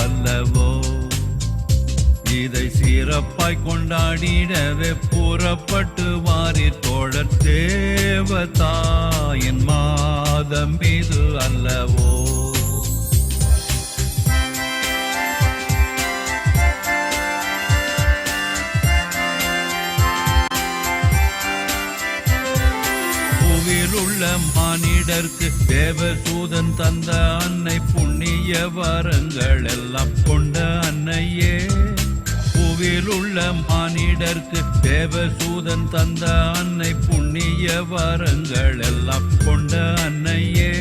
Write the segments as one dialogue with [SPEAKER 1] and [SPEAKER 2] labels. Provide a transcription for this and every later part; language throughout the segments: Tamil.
[SPEAKER 1] அல்லவோ. இதை சிறப்பாய் கொண்டாடிடவே புறப்பட்டு வாரீர் தோழர், தேவதாயின் மாதம் இது அல்லவோ. உள்ள மானிடர்க்கு தேவதூதன் தந்த அன்னை, புண்ணிய வரங்கள் எல்லாம் கொண்ட அன்னையே. பூவில் உள்ள மானிடர்க்கு தேவதூதன் தந்த அன்னை, புண்ணிய வரங்கள் எல்லாம் கொண்ட அன்னையே.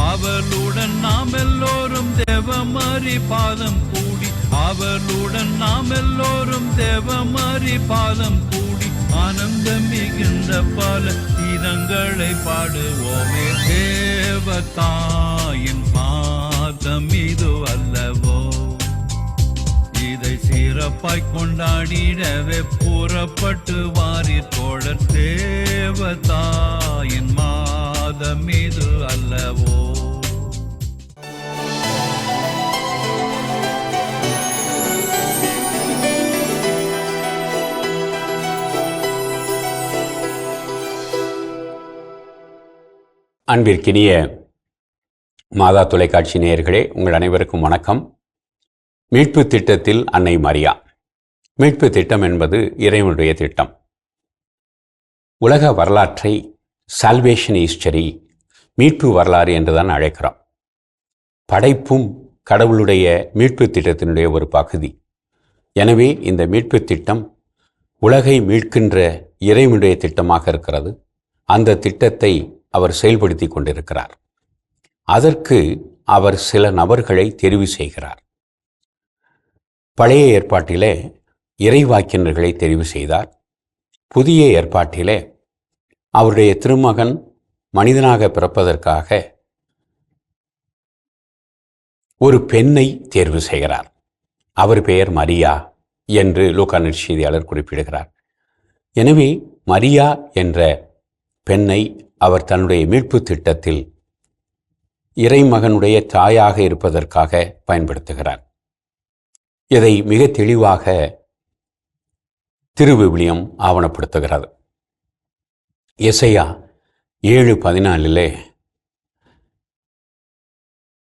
[SPEAKER 1] அவளுடன் நாம் எல்லோரும் தேவமரி பாதம் கூடி, அவளுடன் நாம் எல்லோரும் தேவமரி பாதம் கூடி, ஆனந்தம் மிகுந்த பல கீதங்களை பாடுவோமே. தேவதாயின் மாதம் இது அல்லவோ. இதை சிறப்பாய் கொண்டாடிடவே புறப்பட்டு வாரீர் தோழர், தேவதாயின் மாதம் இது அல்லவோ.
[SPEAKER 2] அன்பிற்கினிய மாதா தொலைக்காட்சி நேயர்களே, உங்கள் அனைவருக்கும் வணக்கம். மீட்பு திட்டத்தில் அன்னை மரியா. மீட்பு திட்டம் என்பது இறைவனுடைய திட்டம். உலக வரலாற்றை சால்வேஷன் ஹிஸ்டரி, மீட்பு வரலாறு என்றுதான் அழைக்கிறோம். படைப்பும் கடவுளுடைய மீட்பு திட்டத்தினுடைய ஒரு பகுதி. எனவே இந்த மீட்பு திட்டம் உலகை மீட்கின்ற இறைவனுடைய திட்டமாக இருக்கிறது. அந்த திட்டத்தை அவர் செயல்படுத்தி கொண்டிருக்கிறார். அதற்கு அவர் சில நபர்களை தெரிவு செய்கிறார். பழைய ஏற்பாட்டிலே இறைவாக்கினர்களை தெரிவு செய்தார். புதிய ஏற்பாட்டிலே அவருடைய திருமகன் மனிதனாக பிறப்பதற்காக ஒரு பெண்ணை தேர்வு செய்கிறார். அவர் பெயர் மரியா என்று லூக்கா நற்செய்தியாளர் குறிப்பிடுகிறார். எனவே மரியா என்ற பெண்ணை அவர் தன்னுடைய மீட்பு திட்டத்தில் இறைமகனுடைய தாயாக இருப்பதற்காக பயன்படுத்துகிறார். இதை மிக தெளிவாக திருவிவிலியம் ஆவணப்படுத்துகிறது. எசையா 7:14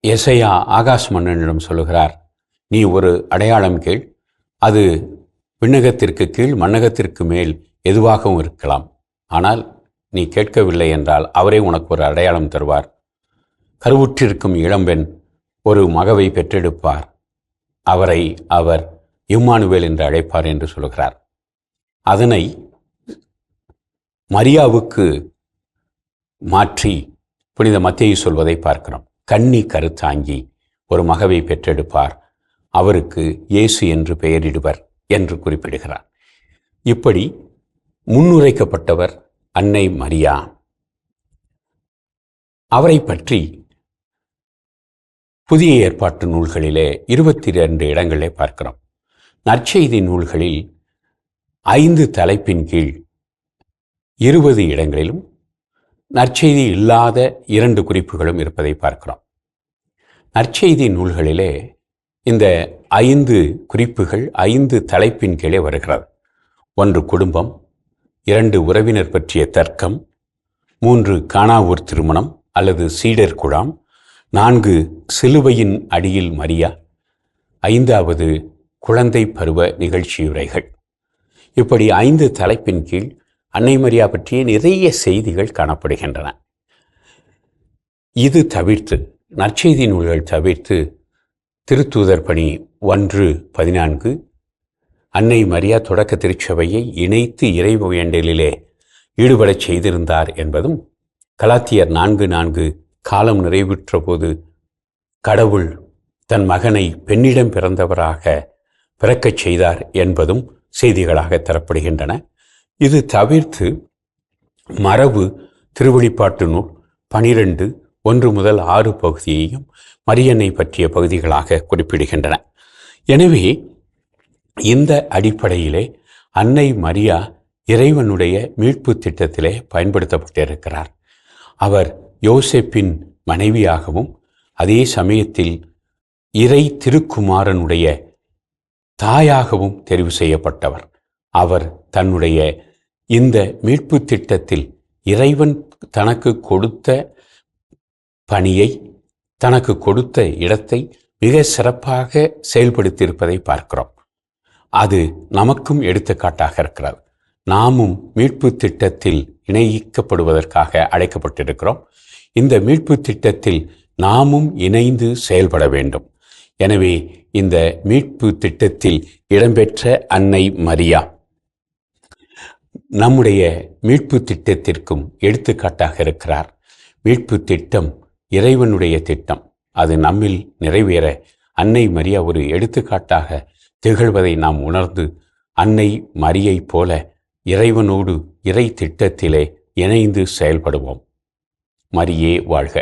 [SPEAKER 2] எசையா ஆகாஷ் மன்னனிடம் சொல்லுகிறார், நீ ஒரு அடையாளம் கேள், அது விண்ணகத்திற்கு கீழ் மண்ணகத்திற்கு மேல் எதுவாகவும் இருக்கலாம். ஆனால் நீ கேட்கவில்லை என்றால் அவரே உனக்கு ஒரு அடையாளம் தருவார். கருவுற்றிருக்கும் இளம்பெண் ஒரு மகவை பெற்றெடுப்பார், அவரை அவர் இம்மானுவேல் என்று அழைப்பார் என்று சொல்கிறார். அதனை மரியாவுக்கு மாற்றி புனித மத்தேயு சொல்வதை பார்க்கிறோம். கன்னி கருத்தாங்கி ஒரு மகவை பெற்றெடுப்பார், அவருக்கு இயேசு என்று பெயரிடுவர் என்று குறிப்பிடுகிறார். இப்படி முன்னுரைக்கப்பட்டவர் அன்னை மரியா. அவரை பற்றி புதிய ஏற்பாட்டு நூல்களிலே 22 இடங்களிலே பார்க்கிறோம். நற்செய்தி நூல்களில் 5 தலைப்பின் கீழ் 20 இடங்களிலும் நற்செய்தி இல்லாத 2 குறிப்புகளும் இருப்பதை பார்க்கிறோம். நற்செய்தி நூல்களிலே இந்த 5 குறிப்புகள் 5 தலைப்பின் கீழே வருகிறது. 1 குடும்பம், 2 உறவினர் பற்றிய தர்க்கம், 3 கானாவூர் திருமணம் அல்லது சீடர் குழாம், 4 சிலுவையின் அடியில் மரியா, 5வது குழந்தை பருவ நிகழ்ச்சியுரைகள். இப்படி 5 தலைப்பின் கீழ் அன்னை மரியா பற்றிய நிறைய செய்திகள் காணப்படுகின்றன. இது தவிர்த்து நற்செய்தி நூல்கள் தவிர்த்து திருத்தூதர் பணி 1:14 அன்னை மரியா தொடக்க திருச்சபையை இணைத்து இறை வேண்டலிலே ஈடுபடச் செய்திருந்தார் என்பதும், கலாத்தியர் 4:4 காலம் நிறைவுற்ற போது கடவுள் தன் மகனை பெண்ணிடம் பிறந்தவராக பிறக்கச் செய்தார் என்பதும் செய்திகளாக தரப்படுகின்றன. இது தவிர்த்து மரபு திருவெளிப்பாட்டு நூல் 12:1-6 பகுதியையும் மரியன்னை பற்றிய பகுதிகளாக குறிப்பிடுகின்றன. எனவே இந்த அடிப்படையிலே அன்னை மரியா இறைவனுடைய மீட்பு திட்டத்திலே பயன்படுத்தப்பட்டிருக்கிறார். அவர் யோசேப்பின் மனைவியாகவும் அதே சமயத்தில் இறை திருக்குமாரனுடைய தாயாகவும் தெரிவு செய்யப்பட்டவர். அவர் தன்னுடைய இந்த மீட்பு திட்டத்தில் இறைவன் தனக்கு கொடுத்த பணியை, தனக்கு கொடுத்த இடத்தை மிக சிறப்பாக செயல்படுத்தியிருப்பதை பார்க்கிறோம். அது நமக்கும் எடுத்துக்காட்டாக இருக்கிறது. நாமும் மீட்பு திட்டத்தில் இணைக்கப்படுவதற்காக அழைக்கப்பட்டிருக்கிறோம். இந்த மீட்பு திட்டத்தில் நாமும் இணைந்து செயல்பட வேண்டும். எனவே இந்த மீட்பு திட்டத்தில் இடம்பெற்ற அன்னை மரியா நம்முடைய மீட்பு திட்டத்திற்கும் எடுத்துக்காட்டாக இருக்கிறார். மீட்பு திட்டம் இறைவனுடைய திட்டம். அது நம்மில் நிறைவேற அன்னை மரியா ஒரு எடுத்துக்காட்டாக திகழ்வதை நாம் உணர்ந்து அன்னை மரியை போல இறைவனோடு இறை திட்டத்திலே இணைந்து செயல்படுவோம். மரியே வாழ்க.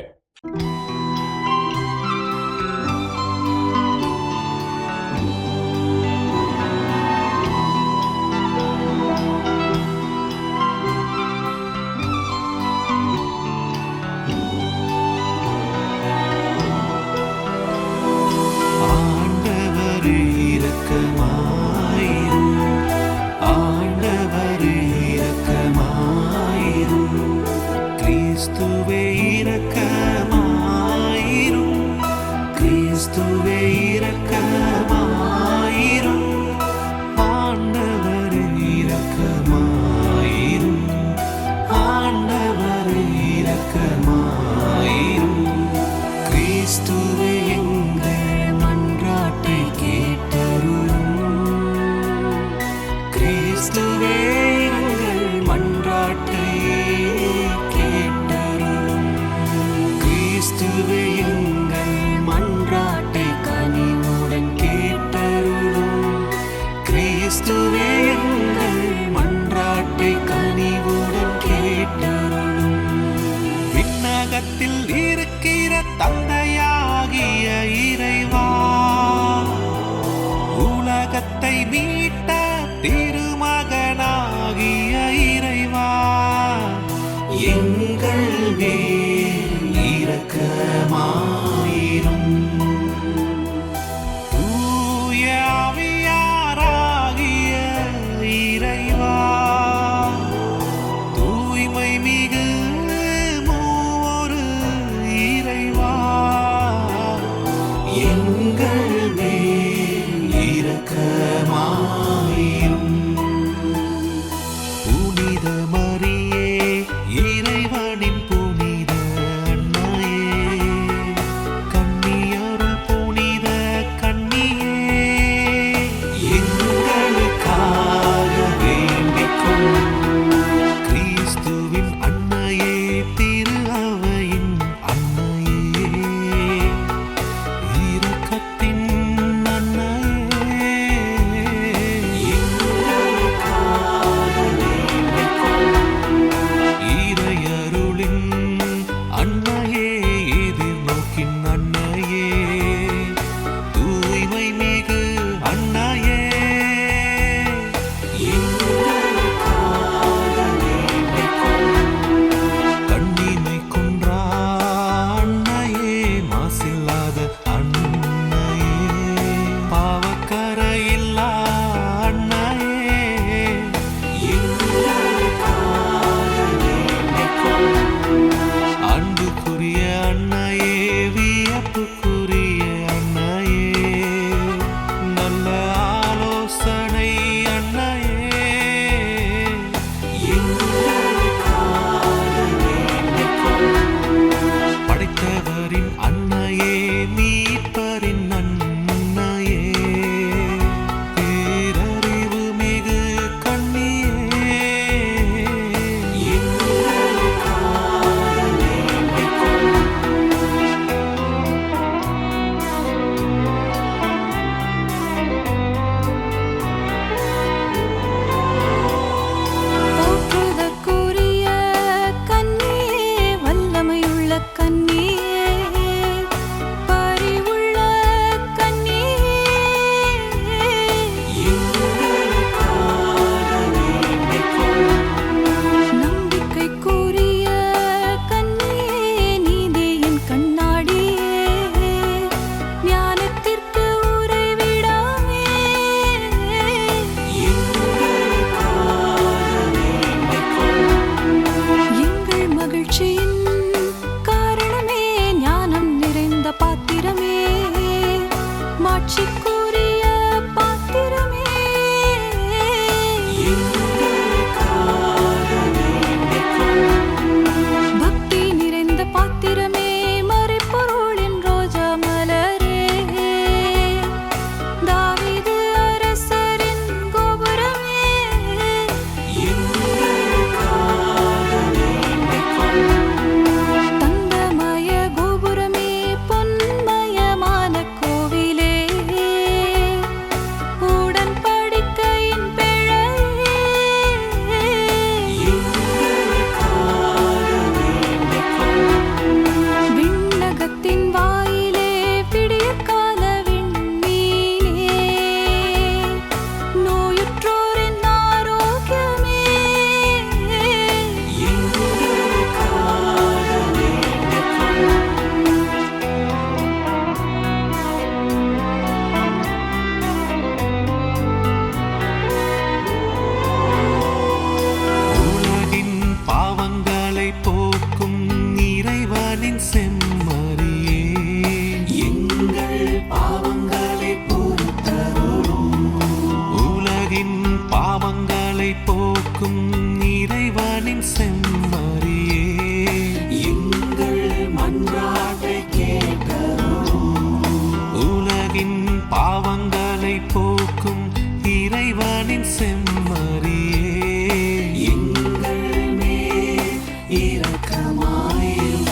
[SPEAKER 3] இருக்கிற தந்தையாகிய இறைவா, உலகத்தை மீட்ட திருமகனாகிய இறைவா, எங்கள் மேல் இரக்கமாயிரும். தூய ஆவியாராகிய இறைவா, தூய்மை மிகு மூவொரு இறைவா, எங்கள் மேல் இரக்கமாயிரும். பாவங்களை போக்கும் இறைவனின் செம்மறியே, எங்கள் மேல் இரக்கமாயிரும்.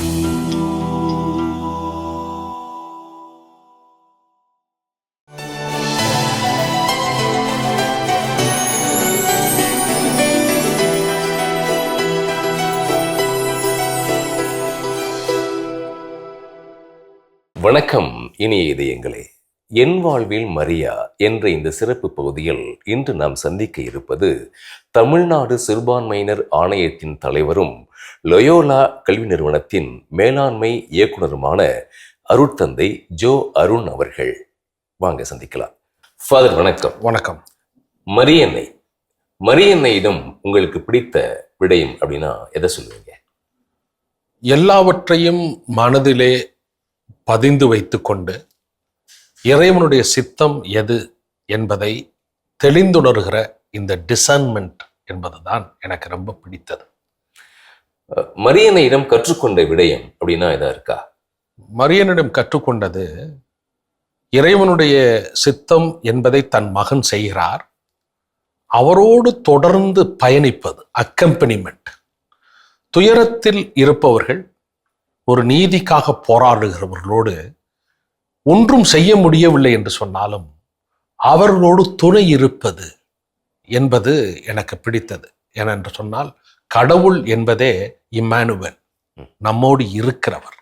[SPEAKER 4] வணக்கம் இனிய இதயங்களே. என் வாழ்வில் மரியா என்ற இந்த சிறப்பு பகுதியில் இன்று நாம் சந்திக்க இருப்பது தமிழ்நாடு சிறுபான்மையினர் ஆணையத்தின் தலைவரும் லொயோலா கல்வி நிறுவனத்தின் மேலாண்மை இயக்குனருமான அருட்தந்தை ஜோ அருண் அவர்கள். வாங்க சந்திக்கலாம். ஃபாதர் வணக்கம்.
[SPEAKER 5] வணக்கம்.
[SPEAKER 4] மரியன்னையிடம் உங்களுக்கு பிடித்த விடயம் அப்படின்னா எதை சொல்லுவீங்க?
[SPEAKER 5] எல்லாவற்றையும் மனதிலே பதிந்து வைத்துக்கொண்டு இறைவனுடைய சித்தம் எது என்பதை தெளிந்துணர்கிற இந்த டிசர்ன்மெண்ட் என்பதுதான் எனக்கு ரொம்ப பிடித்தது.
[SPEAKER 4] மரியன்னையிடம் கற்றுக்கொண்ட விடயம் அப்படின்னா எதா இருக்கா?
[SPEAKER 5] மரியனிடம் கற்றுக்கொண்டது இறைவனுடைய சித்தம் என்பதை தன் மகன் செய்கிறார், அவரோடு தொடர்ந்து பயணிப்பது, அக்கம்பனிமெண்ட். துயரத்தில் இருப்பவர்கள், ஒரு நீதிக்காக போராடுகிறவர்களோடு ஒன்றும் செய்ய முடியவில்லை என்று சொன்னாலும் அவர்களோடு துணை இருப்பது என்பது எனக்கு பிடித்தது. ஏனென்று சொன்னால் கடவுள் என்பதே இம்மானுவேல், நம்மோடு இருக்கிறவர்,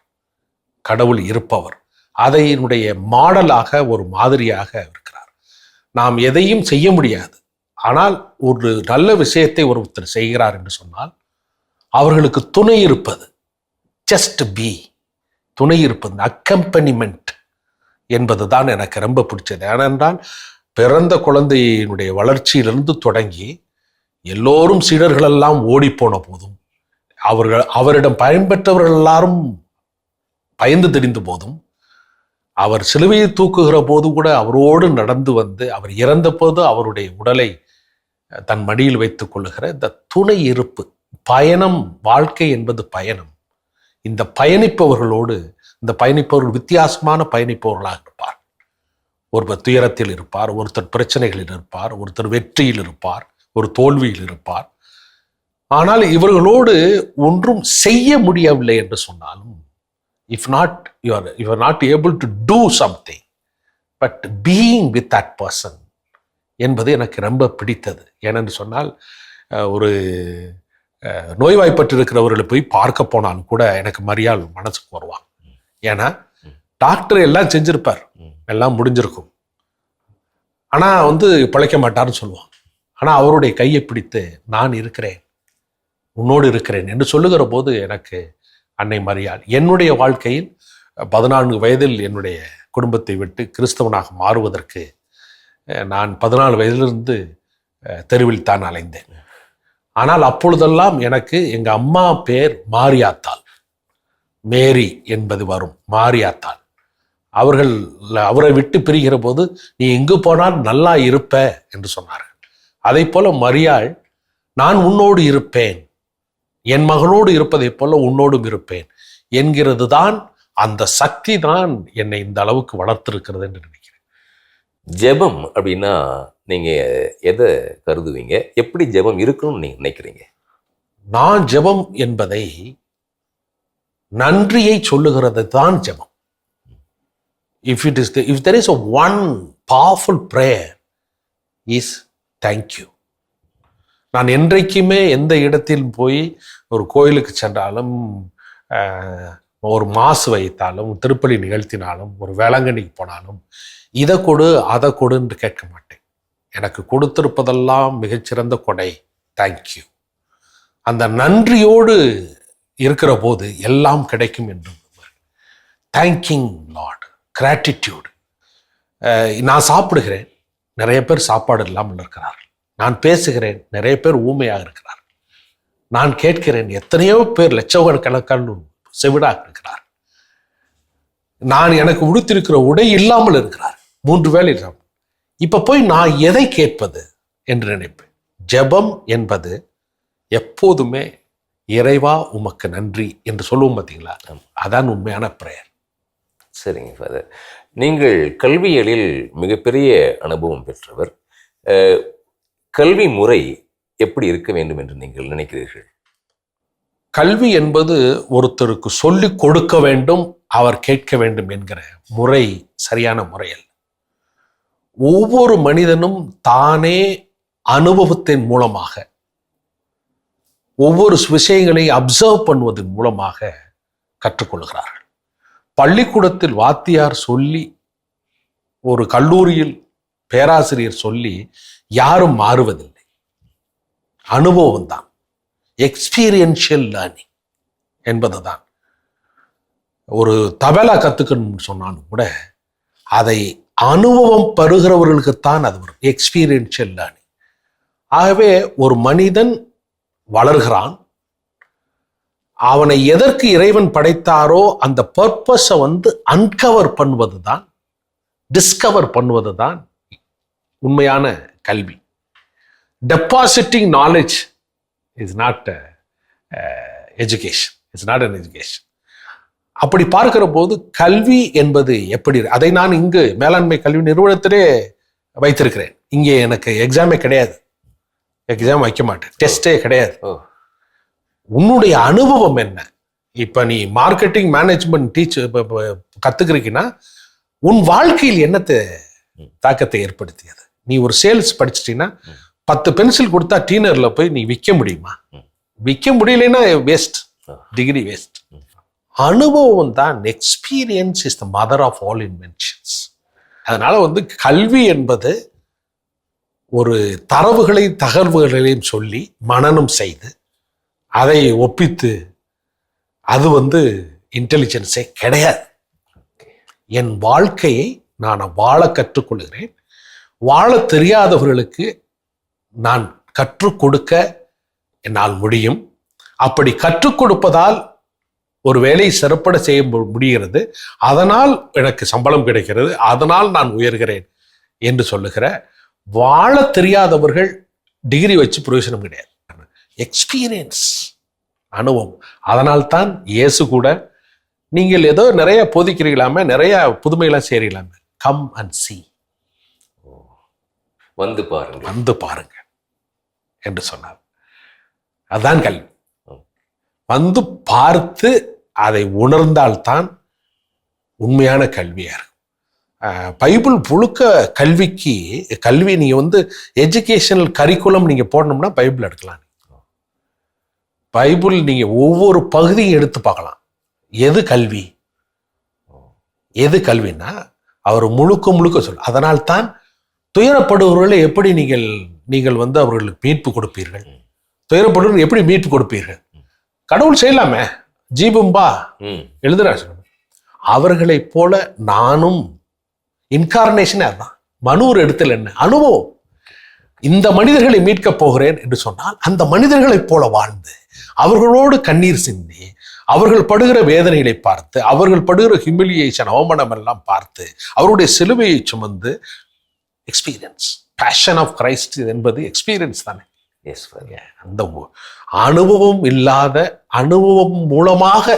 [SPEAKER 5] கடவுள் இருப்பவர். அதனுடைய மாடலாக, ஒரு மாதிரியாக இருக்கிறார். நாம் எதையும் செய்ய முடியாது, ஆனால் ஒரு நல்ல விஷயத்தை ஒருத்தர் செய்கிறார் என்று சொன்னால் அவர்களுக்கு துணை இருப்பது, ஜஸ்ட் பி, துணை இருப்பது, அக்கம்பனிமெண்ட் என்பது தான் எனக்கு ரொம்ப பிடிச்சது. ஏனென்றால் பிறந்த குழந்தையினுடைய வளர்ச்சியிலிருந்து தொடங்கி எல்லோரும் சீடர்களெல்லாம் ஓடிப்போன போதும், அவரிடம் பயன்பெற்றவர்கள் எல்லாரும் பயந்து தெரிந்த போதும், அவர் சிலுவையை தூக்குகிற போது கூட அவரோடு நடந்து வந்து, அவர் இறந்த போது அவருடைய உடலை தன் மடியில் வைத்துக் கொள்ளுகிற இந்த துணை இருப்பு, பயணம். வாழ்க்கை என்பது பயணம். இந்த பயணிப்பவர்களோடு, இந்த பயணிப்பவர்கள் வித்தியாசமான பயணிப்பவர்களாக இருப்பார். ஒருவர் துயரத்தில் இருப்பார், ஒருத்தர் பிரச்சனைகளில் இருப்பார், ஒருத்தர் வெற்றியில் இருப்பார், ஒரு தோல்வியில் இருப்பார். ஆனால் இவர்களோடு ஒன்றும் செய்ய முடியவில்லை என்று சொன்னாலும், you are not able to do something, but being with that person என்பது எனக்கு ரொம்ப பிடித்தது. ஏனென்று சொன்னால், ஒரு நோய்வாய்ப்பட்டிருக்கிறவர்களை போய் பார்க்க போனாலும் கூட எனக்கு மரியாள் மனசுக்கு வருவாங்க. ஏன்னா டாக்டர் எல்லாம் செஞ்சிருப்பார், எல்லாம் முடிஞ்சிருக்கும், ஆனா பிழைக்க மாட்டார்னு சொல்லுவாங்க. ஆனா அவருடைய கையை பிடித்து நான் இருக்கிறேன், உன்னோடு இருக்கிறேன் என்று சொல்லுகிற போது எனக்கு அன்னை மரியாள். என்னுடைய வாழ்க்கையில் 14 வயதில் என்னுடைய குடும்பத்தை விட்டு கிறிஸ்தவனாக மாறுவதற்கு நான் 14 வயதிலிருந்து தெருவில் தான் அலைந்தேன். ஆனால் அப்பொழுதெல்லாம் எனக்கு எங்க அம்மா பேர் மாரியாத்தாள், மேரி என்பது வரும், மாரியாத்தாள். அவரை விட்டு பிரிகிற போது நீ எங்கு போனால் நல்லா இருப்ப என்று சொன்னார்கள். அதை போல மரியாள், நான் உன்னோடு இருப்பேன், என் மகனோடு இருப்பதை போல உன்னோடும் இருப்பேன் என்கிறது தான், அந்த சக்தி தான் என்னை இந்த அளவுக்கு வளர்த்திருக்கிறது என்று நினைக்கிறேன்.
[SPEAKER 4] ஜெபம் அப்படின்னா நீங்க எதை கருதுவீங்க? எப்படி ஜெபம் இருக்கணும்னு நீங்க நினைக்கிறீங்க?
[SPEAKER 5] நான் ஜெபம் என்பதை, நன்றியை சொல்லுகிறது தான் ஜெபம். If there is a one powerful prayer is thank you. நான் என்றைக்குமே எந்த இடத்தில் போய் ஒரு கோயிலுக்கு சென்றாலும், ஒரு மாசு வைத்தாலும், திருப்பலி நிகழ்த்தினாலும், ஒரு வேளாங்கண்ணிக்கு போனாலும் இதை கொடு அதை கொடுன்னு கேட்க மாட்டேன். எனக்கு கொடுத்திருப்பதெல்லாம் மிகச்சிறந்த கொடை, தேங்க்யூ. அந்த நன்றியோடு இருக்கிற போது எல்லாம் கிடைக்கும் என்று தேங்கிங் லார்ட், கிராட்டிடியூட். நான் சாப்பிடுகிறேன், நிறைய பேர் சாப்பாடு இல்லாமல் இருக்கிறார்கள். நான் பேசுகிறேன், நிறைய பேர் ஊமையாக இருக்கிறார். நான் கேட்கிறேன், எத்தனையோ பேர் லட்சக்கணக்கான செவிடாக இருக்கிறார். நான் எனக்கு உடுத்திருக்கிற உடை இல்லாமல் இருக்கிறார், 3 வேளை. இப்ப போய் நான் எதை கேட்பது என்று நினைப்பேன். ஜெபம் என்பது எப்போதுமே இறைவா உமக்கு நன்றி என்று சொல்லுவோம் பார்த்தீங்களா, அதான் உண்மையான பிரேயர்.
[SPEAKER 4] சரிங்க ஃபாதர். நீங்கள் கல்வியலில் மிகப்பெரிய அனுபவம் பெற்றவர். கல்வி முறை எப்படி இருக்க வேண்டும் என்று நீங்கள் நினைக்கிறீர்கள்?
[SPEAKER 5] கல்வி என்பது ஒருத்தருக்கு சொல்லிக் கொடுக்க வேண்டும், அவர் கேட்க வேண்டும் என்கிற முறை சரியான முறையில். ஒவ்வொரு மனிதனும் தானே அனுபவத்தின் மூலமாக ஒவ்வொரு விஷயங்களை அப்சர்வ் பண்ணுவதன் மூலமாக கற்றுக்கொள்கிறார்கள். பள்ளிக்கூடத்தில் வாத்தியார் சொல்லி, ஒரு கல்லூரியில் பேராசிரியர் சொல்லி யாரும் மாறுவதில்லை. அனுபவம் தான், எக்ஸ்பீரியன்ஷியல் லேர்னிங் என்பது தான். ஒரு தபலா கற்றுக்கணும்னு சொன்னாலும் கூட அதை அனுபவம் பெறுகிறவர்களுக்குத்தான் அது வரும், எக்ஸ்பீரியன்ஷியல் லேர்னிங். ஆகவே ஒரு மனிதன் வளர்கிறான், அவனை எதற்கு இறைவன் படைத்தாரோ அந்த பர்பஸை அன்கவர் பண்ணுவது தான், டிஸ்கவர் பண்ணுவது தான் உண்மையான கல்வி. Depositing knowledge is not education, it's not an education. அப்படி பார்க்கிற போது கல்வி என்பது எப்படி, அதை நான் இங்கு மேலாண்மை கல்வி நிறுவனத்திலே வைத்திருக்கிறேன். இங்கே எனக்கு எக்ஸாமே கிடையாது, எக்ஸாம் வைக்க மாட்டேன், டெஸ்டே கிடையாது. உன்னுடைய அனுபவம் என்ன? இப்ப நீ மார்க்கெட்டிங் மேனேஜ்மெண்ட் கத்துக்கிறீங்கன்னா உன் வாழ்க்கையில் என்னத்தை தாக்கத்தை ஏற்படுத்தியது? நீ ஒரு சேல்ஸ் படிச்சிட்டீங்கன்னா 10 பென்சில் கொடுத்தா டீனர்ல போய் நீ விற்க முடியுமா? விற்க முடியலன்னா வேஸ்ட், டிகிரி வேஸ்ட். அனுபவம் தான், experience is the mother of all inventions. அதனால கல்வி என்பது ஒரு தகவல்களையும் சொல்லி மனனம் செய்து அதை ஒப்பித்து, அது இன்டெலிஜென்ஸே கிடையாது. என் வாழ்க்கையை நான் வாழ கற்றுக்கொள்கிறேன். வாழ தெரியாதவர்களுக்கு நான் கற்றுக் கொடுக்க என்னால் முடியும். அப்படி கற்றுக் கொடுப்பதால் ஒரு வேலை சிறப்பட செய்ய முடிகிறது, அதனால் எனக்கு சம்பளம் கிடைக்கிறது, அதனால் நான் உயர்கிறேன் என்று சொல்லுகிற, வாழ தெரியாதவர்கள் டிகிரி வச்சு பிரயோஜனம் கிடையாது. எக்ஸ்பீரியன்ஸ், அனுபவம். அதனால்தான் இயேசு கூட, நீங்கள் ஏதோ நிறைய போதிக்கிறீங்களாமே, நிறைய புதுமையெல்லாம் செய்றீங்களாமே, கம் அண்ட் see, வந்து பாருங்க என்று சொன்னார். அதுதான் கல்வி. வந்து பார்த்து அதை உணர்ந்தால்தான் உண்மையான கல்வியா இருக்கும். பைபிள் முழுக்க கல்வி நீங்க எஜுகேஷனல் கரிக்குலம் நீங்க போடணும்னா பைபிள் எடுக்கலாம். பைபிள் நீங்க ஒவ்வொரு பகுதியும் எடுத்து பார்க்கலாம். எது கல்வின்னா அவர் முழுக்க சொல்ல. அதனால்தான் துயரப்படுபவர்களை எப்படி நீங்கள் அவர்களுக்கு மீட்பு கொடுப்பீர்கள்? துயரப்படுவர்கள் எப்படி மீட்பு கொடுப்பீர்கள்? கடவுள் செய்யலாமே, ஜீபும்பா எழுதுறாரு. அவர்களை போல நானும் இன்கார்னேஷன். அதுதான் மனூர் இடத்துல என்ன அனுபவம். இந்த மனிதர்களை மீட்க போகிறேன் என்று சொன்னால் அந்த மனிதர்களைப் போல வாழ்ந்து, அவர்களோடு கண்ணீர் சிந்தி, அவர்கள் படுகிற வேதனைகளை பார்த்து, அவர்கள் படுகிற ஹியூமிலியேஷன், அவமானம் எல்லாம் பார்த்து, அவருடைய சிலுவையை சுமந்து, எக்ஸ்பீரியன்ஸ். பேஷன் ஆஃப் கிரைஸ்ட் என்பது எக்ஸ்பீரியன்ஸ் தானே. அந்த அனுபவம் இல்லாத, அனுபவம் மூலமாக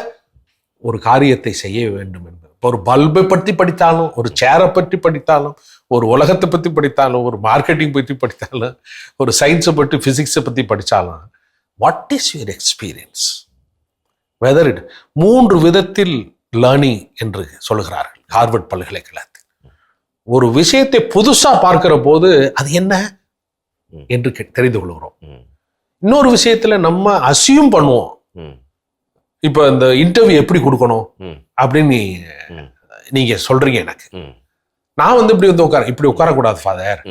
[SPEAKER 5] ஒரு காரியத்தை செய்ய வேண்டும் என்பது. ஒரு பல்பை பற்றி படித்தாலும், ஒரு சேரை பற்றி படித்தாலும், ஒரு உலகத்தை பற்றி படித்தாலும், ஒரு மார்க்கெட்டிங் பற்றி படித்தாலும், ஒரு சயின்ஸை பற்றி, பிசிக்ஸை பற்றி படித்தாலும், what is your experience? Whether it 3 விதத்தில் லேர்னிங் என்று சொல்லுகிறார்கள் ஹார்வர்ட் பல்கலைக்கழகத்தில். ஒரு விஷயத்தை புதுசா பார்க்கிற போது அது என்ன என்று தெரிந்து கொள்கிறோம். இன்னொரு விஷயத்துல நம்ம அசியூம் பண்ணுவோம். இப்ப இந்த இன்டர்வியூ எப்படி கொடுக்கணும் அப்படின்னு நீங்க சொல்றீங்க எனக்கு. நான் இப்படி உட்காரக்கூடாது ஃபாதர்,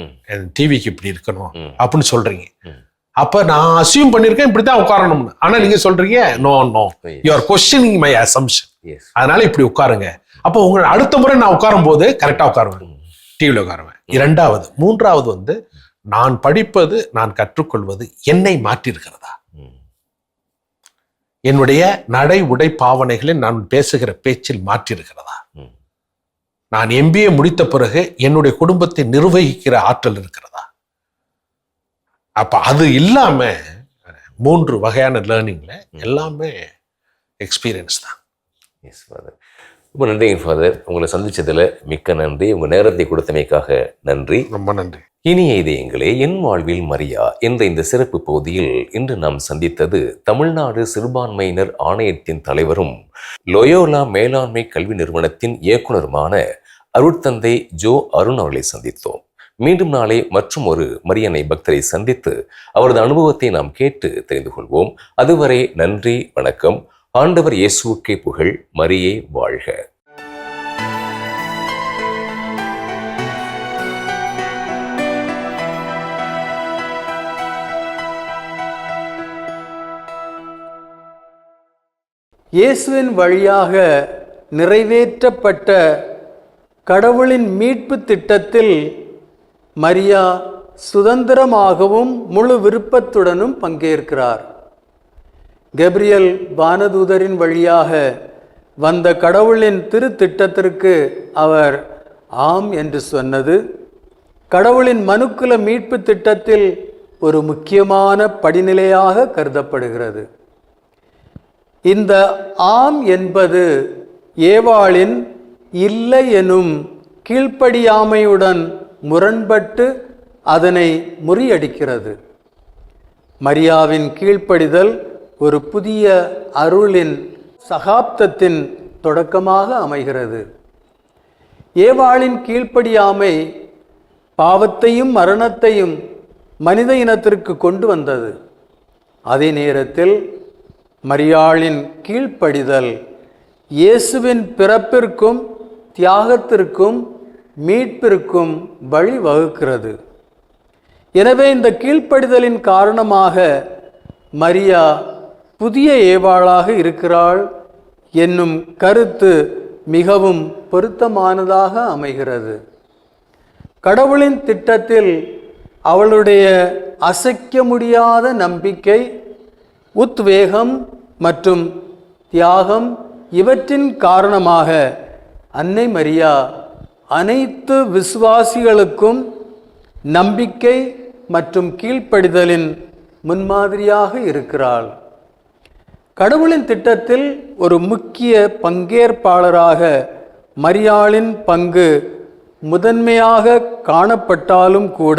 [SPEAKER 5] டிவிக்கு இப்படி இருக்கணும் அப்படின்னு சொல்றீங்க. அப்ப நான் அசியூம் பண்ணிருக்கேன் இப்படித்தான் உட்காரணும்னு. ஆனா நீங்க சொல்றீங்க no, you are questioning my assumption. அதனால இப்படி உட்காருங்க. அப்ப உங்க அடுத்த முறை நான் உட்காரும் போது கரெக்டா உட்காருவேன், டிவில உட்காருவேன். 2வது 3வது நான் படிப்பது, நான் கற்றுக்கொள்வது என்னை மாற்றிருக்கிறதா? என்னுடைய நடை உடை பாவனைகளில் நான் பேசுகிற பேச்சில் மாற்றிருக்கிறதா? நான் MBA முடித்த பிறகு என்னுடைய குடும்பத்தை நிர்வகிக்கிற ஆற்றல் இருக்கிறதா? அப்ப அது இல்லாம 3 வகையான லேர்னிங்ல எல்லாமே எக்ஸ்பீரியன்ஸ் தான்.
[SPEAKER 4] ரொம்ப நன்றிங்க ஃபாதர். உங்களை சந்திச்சதுல மிக்க நன்றி. உங்க நேரத்தை கொடுத்தமைக்காக நன்றி.
[SPEAKER 5] ரொம்ப நன்றி.
[SPEAKER 4] இனிய இதயங்களே, என் வாழ்வில் மரியா என்ற இந்த சிறப்பு பகுதியில் இன்று நாம் சந்தித்தது தமிழ்நாடு சிறுபான்மையினர் ஆணையத்தின் தலைவரும் லொயோலா மேலாண்மை கல்வி நிறுவனத்தின் இயக்குனருமான அருட்தந்தை ஜோ அருண் அவர்களை சந்தித்தோம். மீண்டும் நாளை மற்றும் ஒரு மரியன்னை பக்தரை சந்தித்து அவரது அனுபவத்தை நாம் கேட்டு தெரிந்து கொள்வோம். அதுவரை நன்றி, வணக்கம். ஆண்டவர் இயேசுவுக்கே புகழ். மரியே வாழ்க.
[SPEAKER 6] இயேசுவின் வழியாக நிறைவேற்றப்பட்ட கடவுளின் மீட்பு திட்டத்தில் மரியா சுதந்திரமாகவும் முழு விருப்பத்துடனும் பங்கேற்கிறார். கபிரியல் வானதூதரின் வழியாக வந்த கடவுளின் திருத்திட்டத்திற்கு அவர் ஆம் என்று சொன்னது கடவுளின் மனுக்குல மீட்பு திட்டத்தில் ஒரு முக்கியமான படிநிலையாக கருதப்படுகிறது. இந்த ஆம் என்பது ஏவாளின் இல்லை எனும் கீழ்ப்படியாமையுடன் முரண்பட்டு அதனை முறியடிக்கிறது. மரியாவின் கீழ்ப்படிதல் ஒரு புதிய அருளின் சகாப்தத்தின் தொடக்கமாக அமைகிறது. ஏவாளின் கீழ்ப்படியாமை பாவத்தையும் மரணத்தையும் மனித இனத்திற்கு கொண்டு வந்தது. அதே நேரத்தில் மரியாளின் கீழ்ப்படிதல் இயேசுவின் பிறப்பிற்கும் தியாகத்திற்கும் மீட்பிற்கும் வழிவகுக்கிறது. எனவே இந்த கீழ்ப்படிதலின் காரணமாக மரியா புதிய ஏவாளாக இருக்கிறாள் என்னும் கருத்து மிகவும் பொருத்தமானதாக அமைகிறது. கடவுளின் திட்டத்தில் அவளுடைய அசைக்க முடியாத நம்பிக்கை, உத்வேகம் மற்றும் தியாகம் இவற்றின் காரணமாக அன்னை மரியா அனைத்து விசுவாசிகளுக்கும் நம்பிக்கை மற்றும் கீழ்ப்படிதலின் முன்மாதிரியாக இருக்கிறாள். கடவுளின் திட்டத்தில் ஒரு முக்கிய பங்கேற்பாளராக மரியாளின் பங்கு முதன்மையாக காணப்பட்டாலும் கூட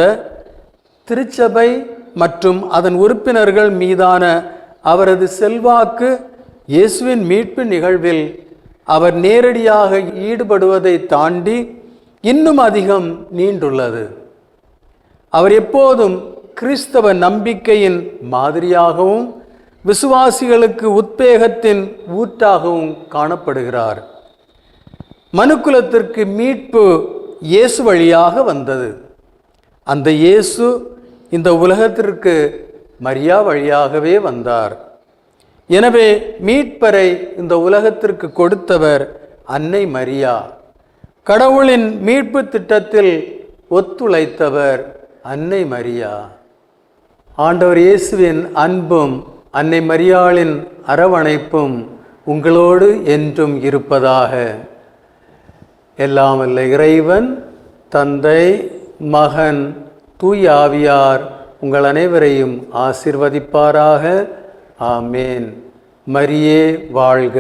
[SPEAKER 6] திருச்சபை மற்றும் அதன் உறுப்பினர்கள் மீதான அவரது செல்வாக்கு இயேசுவின் மீட்பு நிகழ்வில் அவர் நேரடியாக ஈடுபடுவதை தாண்டி இன்னும் அதிகம் நீண்டுள்ளது. அவர் எப்போதும் கிறிஸ்தவ நம்பிக்கையின் மாதிரியாகவும் விசுவாசிகளுக்கு உத்வேகத்தின் ஊற்றாகவும் காணப்படுகிறார். மனுக்குலத்திற்கு மீட்பு இயேசு வழியாக வந்தது. அந்த இயேசு இந்த உலகத்திற்கு மரியா வழியாகவே வந்தார். எனவே மீட்பரை இந்த உலகத்திற்கு கொடுத்தவர் அன்னை மரியா. கடவுளின் மீட்பு திட்டத்தில் ஒத்துழைத்தவர் அன்னை மரியா. ஆண்டவர் இயேசுவின் அன்பும் அன்னை மரியாளின் அரவணைப்பும் உங்களோடு என்றும் இருப்பதாக. எல்லாம் வல்ல இறைவன், தந்தை, மகன், தூய ஆவியார் உங்கள் அனைவரையும் ஆசீர்வதிப்பாராக. ஆமேன். மரியே வாழ்க.